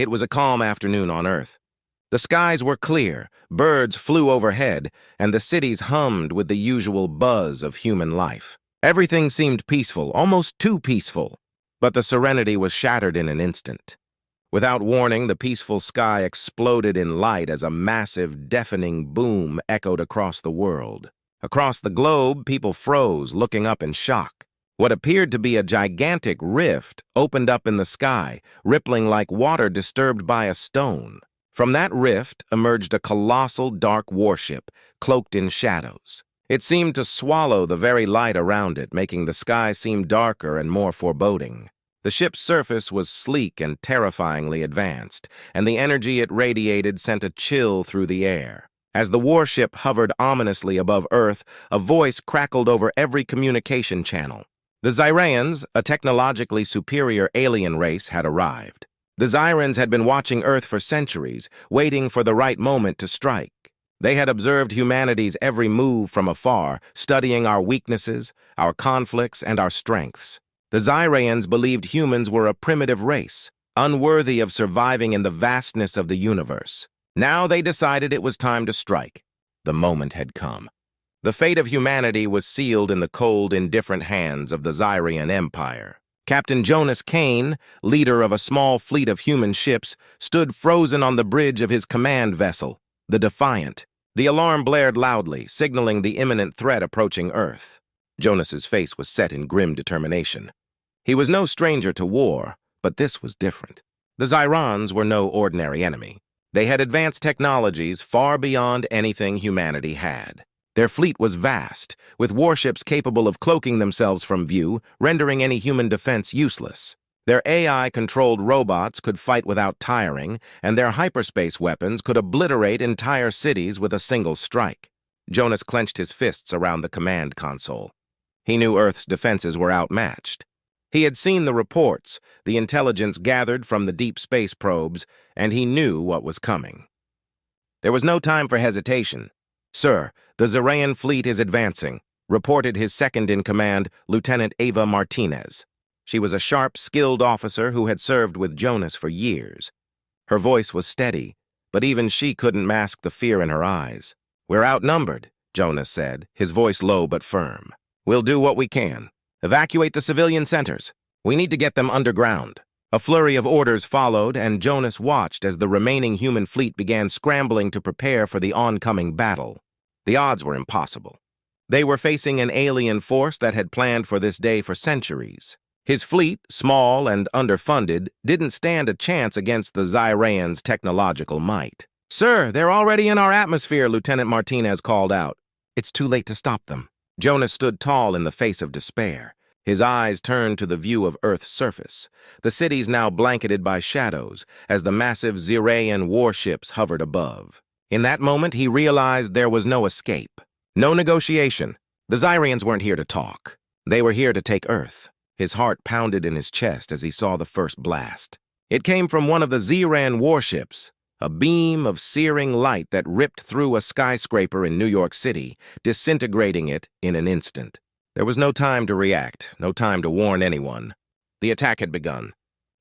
It was a calm afternoon on Earth. The skies were clear, birds flew overhead, and the cities hummed with the usual buzz of human life. Everything seemed peaceful, almost too peaceful, but the serenity was shattered in an instant. Without warning, the peaceful sky exploded in light as a massive, deafening boom echoed across the world. Across the globe, people froze, looking up in shock. What appeared to be a gigantic rift opened up in the sky, rippling like water disturbed by a stone. From that rift emerged a colossal dark warship, cloaked in shadows. It seemed to swallow the very light around it, making the sky seem darker and more foreboding. The ship's surface was sleek and terrifyingly advanced, and the energy it radiated sent a chill through the air. As the warship hovered ominously above Earth, a voice crackled over every communication channel. The Xyrans, a technologically superior alien race, had arrived. The Xyrans had been watching Earth for centuries, waiting for the right moment to strike. They had observed humanity's every move from afar, studying our weaknesses, our conflicts, and our strengths. The Xyrans believed humans were a primitive race, unworthy of surviving in the vastness of the universe. Now they decided it was time to strike. The moment had come. The fate of humanity was sealed in the cold, indifferent hands of the Xyrian Empire. Captain Jonas Kane, leader of a small fleet of human ships, stood frozen on the bridge of his command vessel, the Defiant. The alarm blared loudly, signaling the imminent threat approaching Earth. Jonas's face was set in grim determination. He was no stranger to war, but this was different. The Xyrans were no ordinary enemy. They had advanced technologies far beyond anything humanity had. Their fleet was vast, with warships capable of cloaking themselves from view, rendering any human defense useless. Their AI-controlled robots could fight without tiring, and their hyperspace weapons could obliterate entire cities with a single strike. Jonas clenched his fists around the command console. He knew Earth's defenses were outmatched. He had seen the reports, the intelligence gathered from the deep space probes, and he knew what was coming. There was no time for hesitation. "Sir, the Xyrian fleet is advancing," reported his second-in-command, Lieutenant Ava Martinez. She was a sharp, skilled officer who had served with Jonas for years. Her voice was steady, but even she couldn't mask the fear in her eyes. "We're outnumbered," Jonas said, his voice low but firm. "We'll do what we can. Evacuate the civilian centers. We need to get them underground." A flurry of orders followed, and Jonas watched as the remaining human fleet began scrambling to prepare for the oncoming battle. The odds were impossible. They were facing an alien force that had planned for this day for centuries. His fleet, small and underfunded, didn't stand a chance against the Xyrans' technological might. "Sir, they're already in our atmosphere," Lieutenant Martinez called out. "It's too late to stop them." Jonas stood tall in the face of despair. His eyes turned to the view of Earth's surface, the cities now blanketed by shadows as the massive Xyrian warships hovered above. In that moment, he realized there was no escape, no negotiation. The Xyrians weren't here to talk. They were here to take Earth. His heart pounded in his chest as he saw the first blast. It came from one of the Xyran warships, a beam of searing light that ripped through a skyscraper in New York City, disintegrating it in an instant. There was no time to react, no time to warn anyone. The attack had begun.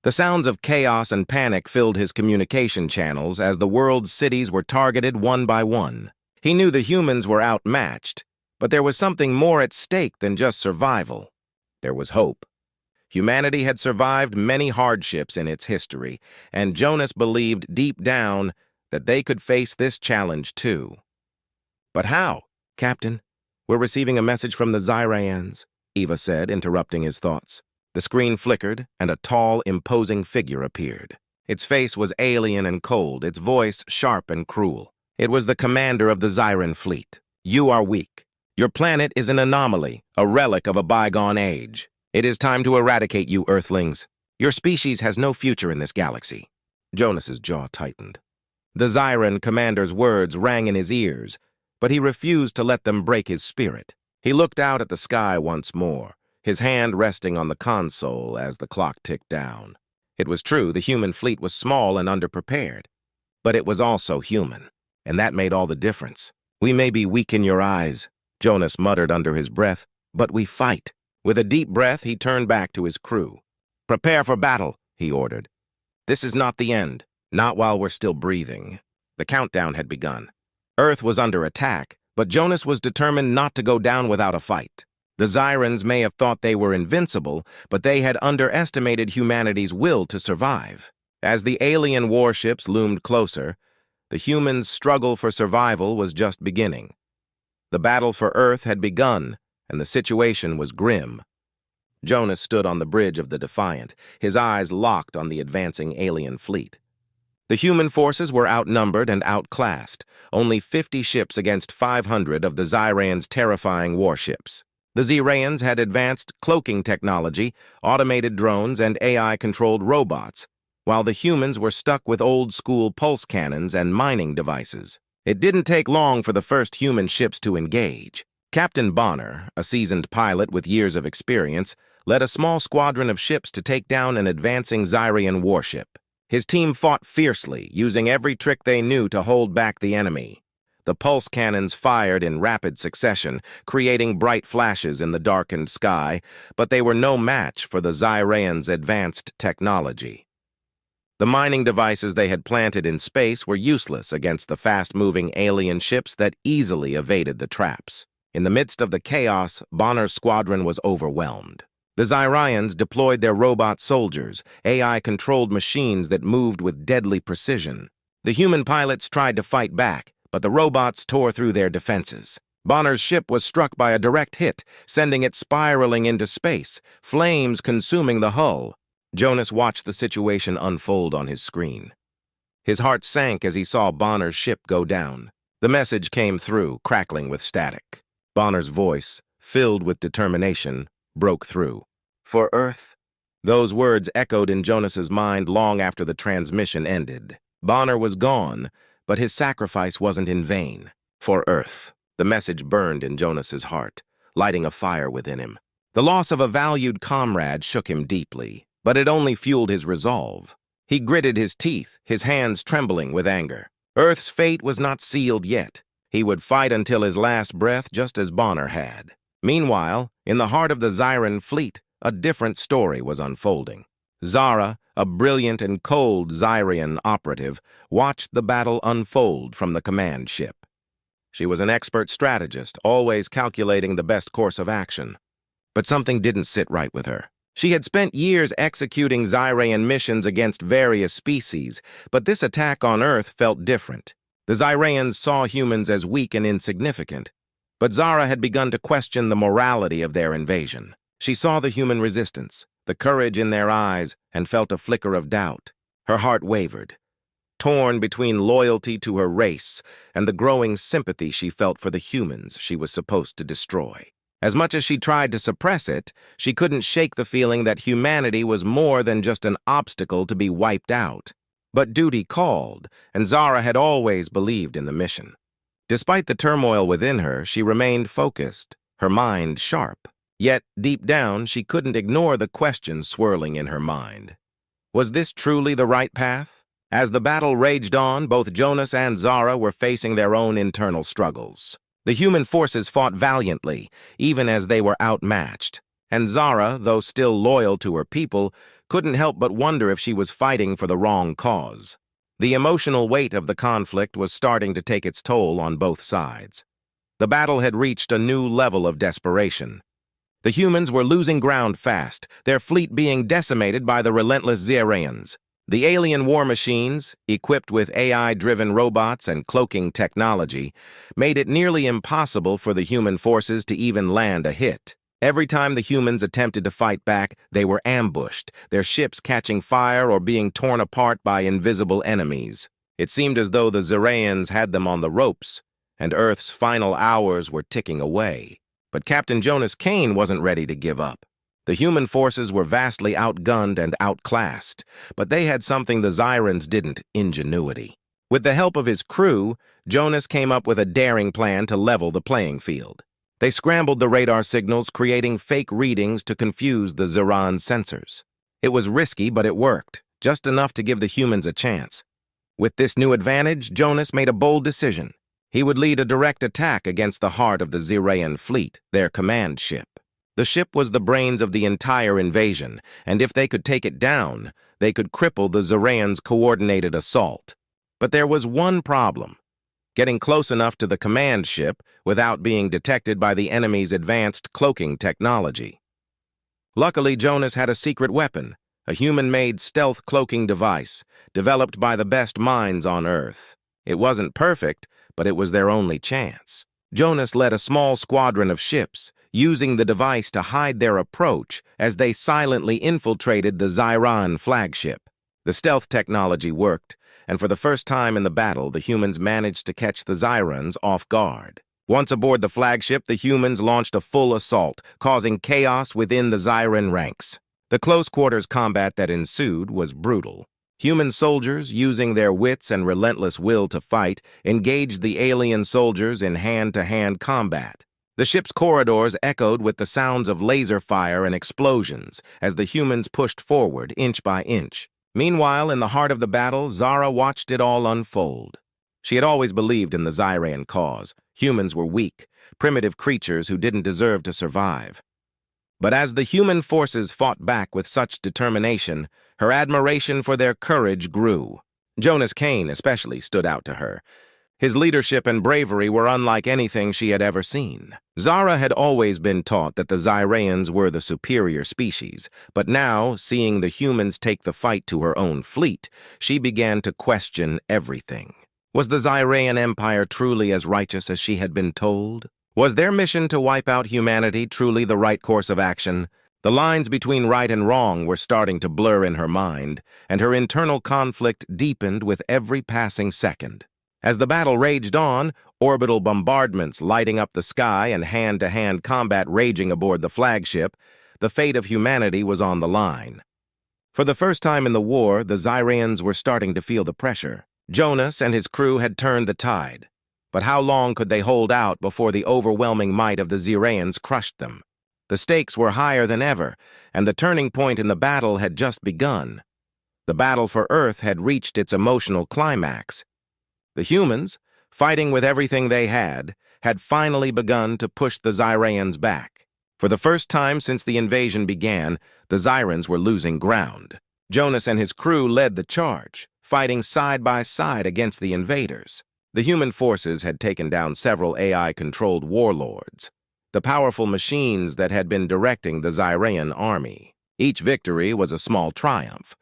The sounds of chaos and panic filled his communication channels as the world's cities were targeted one by one. He knew the humans were outmatched, but there was something more at stake than just survival. There was hope. Humanity had survived many hardships in its history, and Jonas believed deep down that they could face this challenge too. "But how, Captain? We're receiving a message from the Xyrans," Eva said, interrupting his thoughts. The screen flickered, and a tall, imposing figure appeared. Its face was alien and cold, its voice sharp and cruel. It was the commander of the Xyran fleet. "You are weak. Your planet is an anomaly, a relic of a bygone age. It is time to eradicate you, Earthlings. Your species has no future in this galaxy." Jonas's jaw tightened. The Xyran commander's words rang in his ears, but he refused to let them break his spirit. He looked out at the sky once more, his hand resting on the console as the clock ticked down. It was true, the human fleet was small and underprepared, but it was also human, and that made all the difference. "We may be weak in your eyes," Jonas muttered under his breath, "but we fight." With a deep breath, he turned back to his crew. "Prepare for battle," he ordered. "This is not the end. Not while we're still breathing. The countdown had begun. Earth was under attack, but Jonas was determined not to go down without a fight. The Xyrans may have thought they were invincible, but they had underestimated humanity's will to survive. As the alien warships loomed closer, the humans' struggle for survival was just beginning. The battle for Earth had begun, and the situation was grim. Jonas stood on the bridge of the Defiant, his eyes locked on the advancing alien fleet. The human forces were outnumbered and outclassed, only 50 ships against 500 of the Xyrans' terrifying warships. The Xyrans had advanced cloaking technology, automated drones, and AI-controlled robots, while the humans were stuck with old-school pulse cannons and mining devices. It didn't take long for the first human ships to engage. Captain Bonner, a seasoned pilot with years of experience, led a small squadron of ships to take down an advancing Xyrian warship. His team fought fiercely, using every trick they knew to hold back the enemy. The pulse cannons fired in rapid succession, creating bright flashes in the darkened sky, but they were no match for the Xyrans' advanced technology. The mining devices they had planted in space were useless against the fast-moving alien ships that easily evaded the traps. In the midst of the chaos, Bonner's squadron was overwhelmed. The Xyrians deployed their robot soldiers, AI-controlled machines that moved with deadly precision. The human pilots tried to fight back, but the robots tore through their defenses. Bonner's ship was struck by a direct hit, sending it spiraling into space, flames consuming the hull. Jonas watched the situation unfold on his screen. His heart sank as he saw Bonner's ship go down. The message came through, crackling with static. Bonner's voice, filled with determination, broke through. "For Earth." Those words echoed in Jonas's mind long after the transmission ended. Bonner was gone, but his sacrifice wasn't in vain. For Earth. The message burned in Jonas's heart, lighting a fire within him. The loss of a valued comrade shook him deeply, but it only fueled his resolve. He gritted his teeth, his hands trembling with anger. Earth's fate was not sealed yet. He would fight until his last breath, just as Bonner had. Meanwhile, in the heart of the Xyran fleet, a different story was unfolding. Zara, a brilliant and cold Xyrian operative, watched the battle unfold from the command ship. She was an expert strategist, always calculating the best course of action. But something didn't sit right with her. She had spent years executing Xyrian missions against various species, but this attack on Earth felt different. The Xyrians saw humans as weak and insignificant, but Zara had begun to question the morality of their invasion. She saw the human resistance, the courage in their eyes, and felt a flicker of doubt. Her heart wavered, torn between loyalty to her race and the growing sympathy she felt for the humans she was supposed to destroy. As much as she tried to suppress it, she couldn't shake the feeling that humanity was more than just an obstacle to be wiped out. But duty called, and Zara had always believed in the mission. Despite the turmoil within her, she remained focused, her mind sharp. Yet, deep down, she couldn't ignore the questions swirling in her mind. Was this truly the right path? As the battle raged on, both Jonas and Zara were facing their own internal struggles. The human forces fought valiantly, even as they were outmatched. And Zara, though still loyal to her people, couldn't help but wonder if she was fighting for the wrong cause. The emotional weight of the conflict was starting to take its toll on both sides. The battle had reached a new level of desperation. The humans were losing ground fast, their fleet being decimated by the relentless Xyrians. The alien war machines, equipped with AI-driven robots and cloaking technology, made it nearly impossible for the human forces to even land a hit. Every time the humans attempted to fight back, they were ambushed, their ships catching fire or being torn apart by invisible enemies. It seemed as though the Xyrians had them on the ropes, and Earth's final hours were ticking away. But Captain Jonas Kane wasn't ready to give up. The human forces were vastly outgunned and outclassed, but they had something the Xyrans didn't: ingenuity. With the help of his crew, Jonas came up with a daring plan to level the playing field. They scrambled the radar signals, creating fake readings to confuse the Xyran sensors. It was risky, but it worked, just enough to give the humans a chance. With this new advantage, Jonas made a bold decision. He would lead a direct attack against the heart of the Xyrian fleet, their command ship. The ship was the brains of the entire invasion, and if they could take it down, they could cripple the Zerayans' coordinated assault. But there was one problem: getting close enough to the command ship without being detected by the enemy's advanced cloaking technology. Luckily, Jonas had a secret weapon, a human-made stealth cloaking device, developed by the best minds on Earth. It wasn't perfect, but it was their only chance. Jonas led a small squadron of ships, using the device to hide their approach as they silently infiltrated the Zyran flagship. The stealth technology worked, and for the first time in the battle, the humans managed to catch the Zyrans off guard. Once aboard the flagship, the humans launched a full assault, causing chaos within the Zyran ranks. The close-quarters combat that ensued was brutal. Human soldiers, using their wits and relentless will to fight, engaged the alien soldiers in hand-to-hand combat. The ship's corridors echoed with the sounds of laser fire and explosions as the humans pushed forward inch by inch. Meanwhile, in the heart of the battle, Zara watched it all unfold. She had always believed in the Zyran cause. Humans were weak, primitive creatures who didn't deserve to survive. But as the human forces fought back with such determination, her admiration for their courage grew. Jonas Kane especially stood out to her. His leadership and bravery were unlike anything she had ever seen. Zara had always been taught that the Zyrayans were the superior species, but now, seeing the humans take the fight to her own fleet, she began to question everything. Was the Zyrayan Empire truly as righteous as she had been told? Was their mission to wipe out humanity truly the right course of action? The lines between right and wrong were starting to blur in her mind, and her internal conflict deepened with every passing second. As the battle raged on, orbital bombardments lighting up the sky and hand-to-hand combat raging aboard the flagship, the fate of humanity was on the line. For the first time in the war, the Zyrayans were starting to feel the pressure. Jonas and his crew had turned the tide. But how long could they hold out before the overwhelming might of the Zyrayans crushed them? The stakes were higher than ever, and the turning point in the battle had just begun. The battle for Earth had reached its emotional climax. The humans, fighting with everything they had finally begun to push the Zyrayans back. For the first time since the invasion began, the Zyrans were losing ground. Jonas and his crew led the charge, fighting side by side against the invaders. The human forces had taken down several AI-controlled warlords, the powerful machines that had been directing the Zyrayan army. Each victory was a small triumph,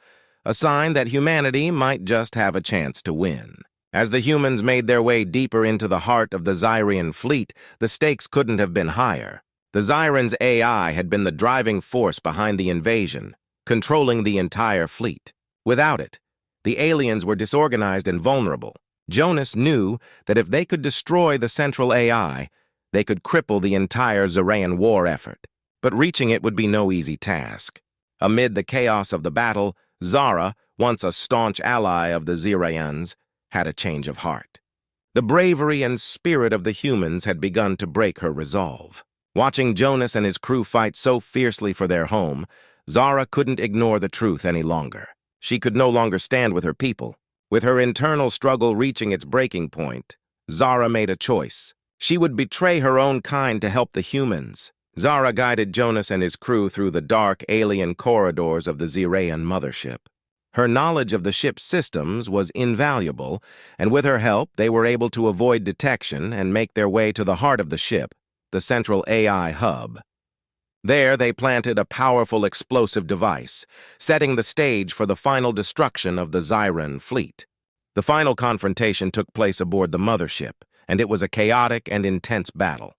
a sign that humanity might just have a chance to win. As the humans made their way deeper into the heart of the Zyrayan fleet, the stakes couldn't have been higher. The Zyran's AI had been the driving force behind the invasion, controlling the entire fleet. Without it, the aliens were disorganized and vulnerable. Jonas knew that if they could destroy the central AI, they could cripple the entire Zerayan war effort. But reaching it would be no easy task. Amid the chaos of the battle, Zara, once a staunch ally of the Zerayans, had a change of heart. The bravery and spirit of the humans had begun to break her resolve. Watching Jonas and his crew fight so fiercely for their home, Zara couldn't ignore the truth any longer. She could no longer stand with her people. With her internal struggle reaching its breaking point, Zara made a choice. She would betray her own kind to help the humans. Zara guided Jonas and his crew through the dark alien corridors of the Zerayan mothership. Her knowledge of the ship's systems was invaluable, and with her help, they were able to avoid detection and make their way to the heart of the ship, the central AI hub. There, they planted a powerful explosive device, setting the stage for the final destruction of the Zyran fleet. The final confrontation took place aboard the mothership, and it was a chaotic and intense battle.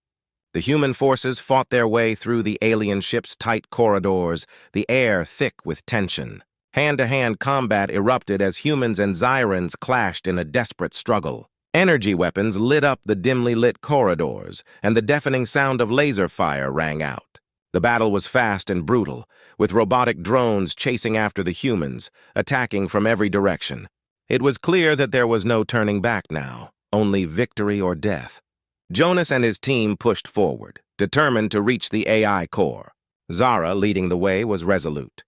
The human forces fought their way through the alien ship's tight corridors, the air thick with tension. Hand-to-hand combat erupted as humans and Zyrans clashed in a desperate struggle. Energy weapons lit up the dimly lit corridors, and the deafening sound of laser fire rang out. The battle was fast and brutal, with robotic drones chasing after the humans, attacking from every direction. It was clear that there was no turning back now, only victory or death. Jonas and his team pushed forward, determined to reach the AI core. Zara, leading the way, was resolute.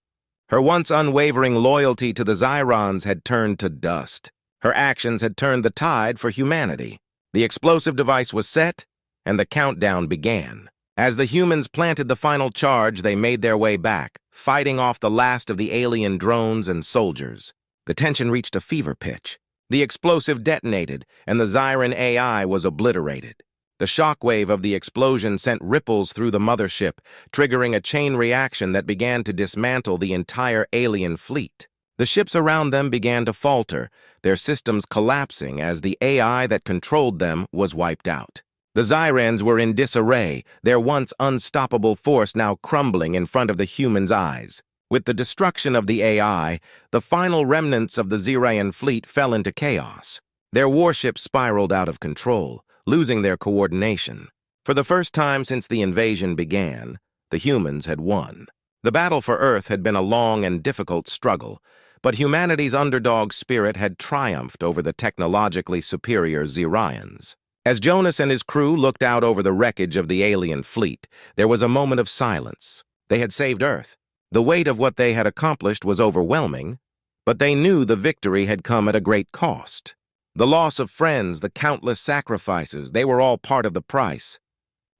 Her once unwavering loyalty to the Zyrans had turned to dust. Her actions had turned the tide for humanity. The explosive device was set, and the countdown began. As the humans planted the final charge, they made their way back, fighting off the last of the alien drones and soldiers. The tension reached a fever pitch. The explosive detonated, and the Zyran AI was obliterated. The shockwave of the explosion sent ripples through the mothership, triggering a chain reaction that began to dismantle the entire alien fleet. The ships around them began to falter, their systems collapsing as the AI that controlled them was wiped out. The Zyrans were in disarray, their once unstoppable force now crumbling in front of the humans' eyes. With the destruction of the AI, the final remnants of the Zyran fleet fell into chaos. Their warships spiraled out of control, losing their coordination. For the first time since the invasion began, the humans had won. The battle for Earth had been a long and difficult struggle, but humanity's underdog spirit had triumphed over the technologically superior Zyrians. As Jonas and his crew looked out over the wreckage of the alien fleet, there was a moment of silence. They had saved Earth. The weight of what they had accomplished was overwhelming, but they knew the victory had come at a great cost. The loss of friends, the countless sacrifices, they were all part of the price.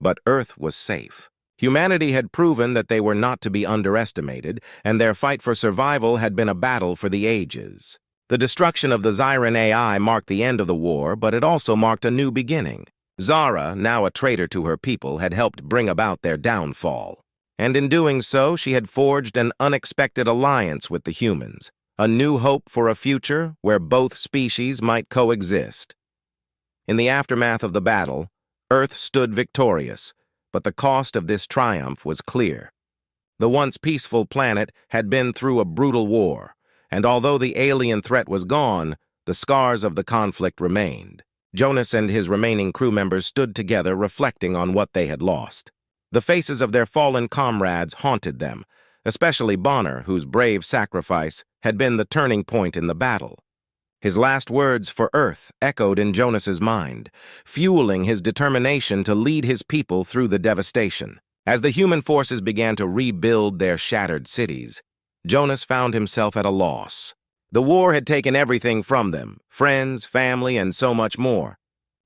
But Earth was safe. Humanity had proven that they were not to be underestimated, and their fight for survival had been a battle for the ages. The destruction of the Zyran AI marked the end of the war, but it also marked a new beginning. Zara, now a traitor to her people, had helped bring about their downfall. And in doing so, she had forged an unexpected alliance with the humans, a new hope for a future where both species might coexist. In the aftermath of the battle, Earth stood victorious, but the cost of this triumph was clear. The once peaceful planet had been through a brutal war, and although the alien threat was gone, the scars of the conflict remained. Jonas and his remaining crew members stood together reflecting on what they had lost. The faces of their fallen comrades haunted them, especially Bonner, whose brave sacrifice had been the turning point in the battle. His last words for Earth echoed in Jonas's mind, fueling his determination to lead his people through the devastation. As the human forces began to rebuild their shattered cities, Jonas found himself at a loss. The war had taken everything from them, friends, family, and so much more.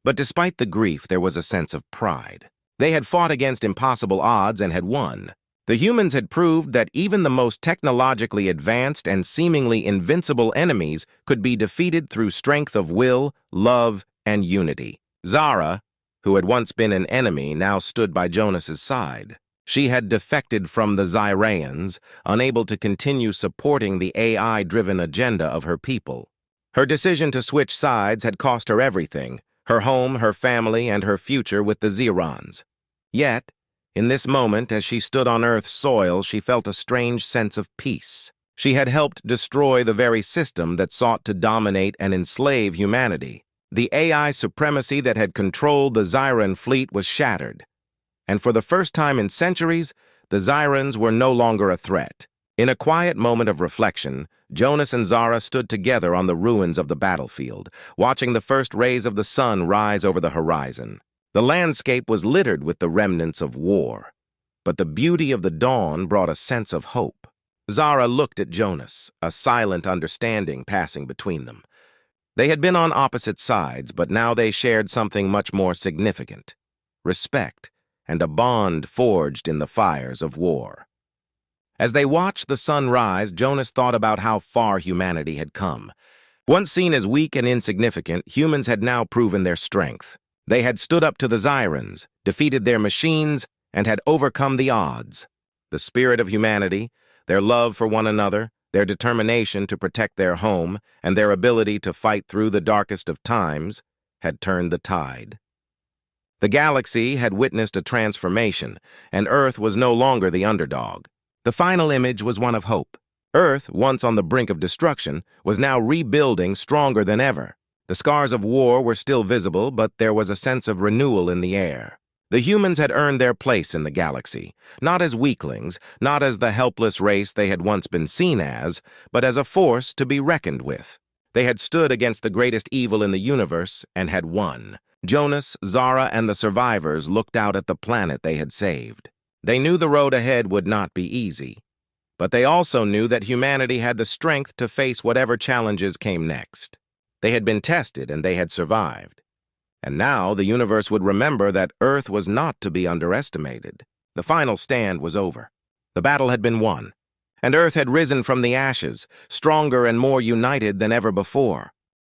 But despite the grief, there was a sense of pride. They had fought against impossible odds and had won. The humans had proved that even the most technologically advanced and seemingly invincible enemies could be defeated through strength of will, love, and unity. Zara, who had once been an enemy, now stood by Jonas's side. She had defected from the Zyrans, unable to continue supporting the AI-driven agenda of her people. Her decision to switch sides had cost her everything, her home, her family, and her future with the Zyrans. Yet, in this moment, as she stood on Earth's soil, she felt a strange sense of peace. She had helped destroy the very system that sought to dominate and enslave humanity. The AI supremacy that had controlled the Zyran fleet was shattered. And for the first time in centuries, the Zyrans were no longer a threat. In a quiet moment of reflection, Jonas and Zara stood together on the ruins of the battlefield, watching the first rays of the sun rise over the horizon. The landscape was littered with the remnants of war, but the beauty of the dawn brought a sense of hope. Zara looked at Jonas, a silent understanding passing between them. They had been on opposite sides, but now they shared something much more significant: respect and a bond forged in the fires of war. As they watched the sun rise, Jonas thought about how far humanity had come. Once seen as weak and insignificant, humans had now proven their strength. They had stood up to the Zyrans, defeated their machines, and had overcome the odds. The spirit of humanity, their love for one another, their determination to protect their home, and their ability to fight through the darkest of times, had turned the tide. The galaxy had witnessed a transformation, and Earth was no longer the underdog. The final image was one of hope. Earth, once on the brink of destruction, was now rebuilding stronger than ever. The scars of war were still visible, but there was a sense of renewal in the air. The humans had earned their place in the galaxy, not as weaklings, not as the helpless race they had once been seen as, but as a force to be reckoned with. They had stood against the greatest evil in the universe and had won. Jonas, Zara, and the survivors looked out at the planet they had saved. They knew the road ahead would not be easy, but they also knew that humanity had the strength to face whatever challenges came next. They had been tested and they had survived. And now the universe would remember that Earth was not to be underestimated. The final stand was over. The battle had been won, and Earth had risen from the ashes, stronger and more united than ever before.